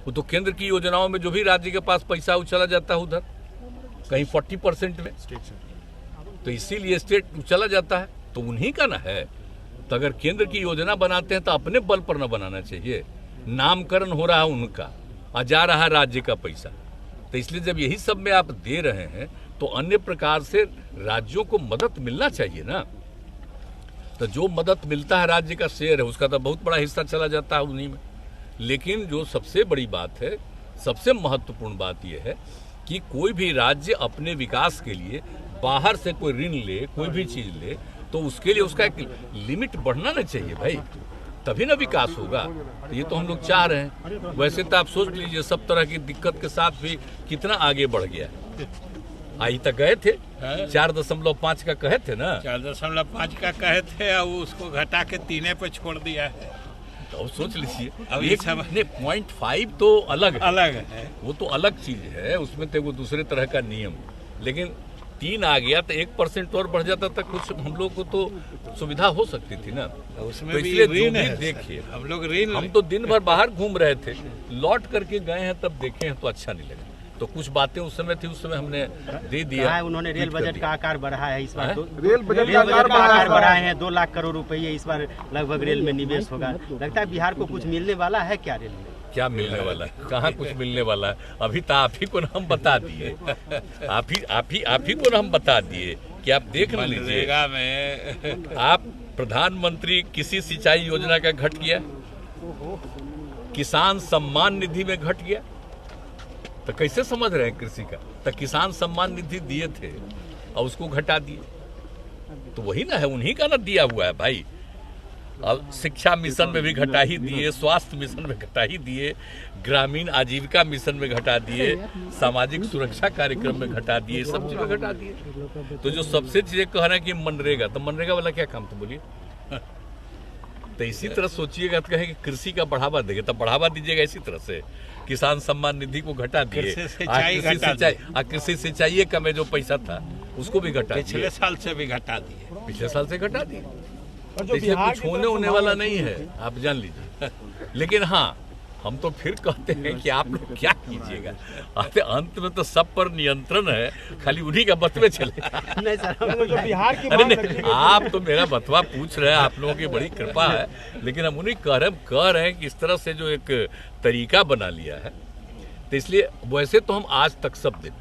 वो तो केंद्र की योजनाओं में जो भी राज्य के पास पैसा वो चला जाता है उधर, कहीं 40% में, तो इसीलिए स्टेट चला जाता है, तो उन्हीं का ना है। तो अगर केंद्र की योजना बनाते हैं तो अपने बल पर न बनाना चाहिए। नामकरण हो रहा है उनका और जा रहा है राज्य का पैसा, तो इसलिए जब यही सब में आप दे रहे हैं तो अन्य प्रकार से राज्यों को मदद मिलना चाहिए ना। तो जो मदद मिलता है राज्य का शेयर है उसका तो बहुत बड़ा हिस्सा चला जाता है उन्हीं में। लेकिन जो सबसे बड़ी बात है, सबसे महत्वपूर्ण बात यह है कि कोई भी राज्य अपने विकास के लिए बाहर से कोई ऋण ले, कोई भी चीज ले, तो उसके लिए उसका एक लिमिट बढ़ना नहीं चाहिए भाई, तभी ना विकास होगा। तो ये तो हम लोग चाह रहे हैं। वैसे तो आप सोच लीजिए सब तरह की दिक्कत के साथ भी कितना आगे बढ़ गया। आई तक गए थे 4.5 का कहे थे ना, 4.5 का कहे थे और उसको घटा के 3 पे छोड़ दिया है। तो सोच लीजिए, अब एक 0.5 तो अलग है, वो तो अलग चीज है, उसमें तो वो दूसरे तरह का नियम। लेकिन 3 आ गया तो 1% और बढ़ जाता तक कुछ हम लोग को तो सुविधा हो सकती थी ना। उसमें तो भी इसलिए ऋण है। देखिए हम तो दिन भर बाहर घूम रहे थे, लौट करके गए हैं तब देखे हैं तो अच्छा नहीं लगा। तो कुछ बातें उस समय थी, उस समय हमने दे दिया है। उन्होंने रेल बजट का आकार बढ़ाया है इस बार, रेल बजट का आकार बढ़ाए हैं। 2 लाख करोड़ रुपये इस बार लगभग रेल में निवेश होगा। लगता है बिहार को कुछ मिलने वाला है क्या रेल में? क्या मिलने वाला है? कहाँ कुछ मिलने वाला है? अभी तो आप ही को हम बता दिए, आप ही को हम बता दिए कि आप देख लीजिए में आप प्रधानमंत्री कृषि सिंचाई योजना का घट गया, किसान सम्मान निधि में घट गया। तो कैसे समझ रहे हैं कृषि का? तो किसान सम्मान निधि दिए थे और उसको घटा दिए, तो वही ना है, उन्हीं का ना दिया हुआ है भाई। अब शिक्षा मिशन में भी घटा ही दिए, स्वास्थ्य मिशन में घटा ही दिए, ग्रामीण आजीविका मिशन में घटा दिए, सामाजिक सुरक्षा कार्यक्रम में घटा दिए, सब चीज में घटा दिए। तो जो सबसे चीजें कह रहे हैं कि मनरेगा, तो मनरेगा वाला क्या काम, तो बोलिए। तो इसी तरह सोचिएगा तो कहें कि कृषि का बढ़ावा देंगे, तो बढ़ावा दीजिएगा इसी तरह से। किसान सम्मान निधि को घटा दिए, कृषि सिंचाई का में जो पैसा था उसको भी घटा दिए, पिछले साल से भी घटा दिए, पिछले साल से घटा दिए। इसलिए कुछ होने वाला नहीं है, आप जान लीजिए। लेकिन हाँ, हम तो फिर कहते हैं कि आप लोग क्या कीजिएगा, अंत में तो सब पर नियंत्रण है, खाली उन्हीं का बतवे चले। नहीं सर, बिहार की अरे नहीं, आप तो मेरा बतवा पूछ रहे हैं, आप लोगों की बड़ी कृपा है, लेकिन हम उन्हीं कह रहे हैं कि इस तरह से जो एक तरीका बना लिया है, तो इसलिए वैसे तो हम आज तक सब दिन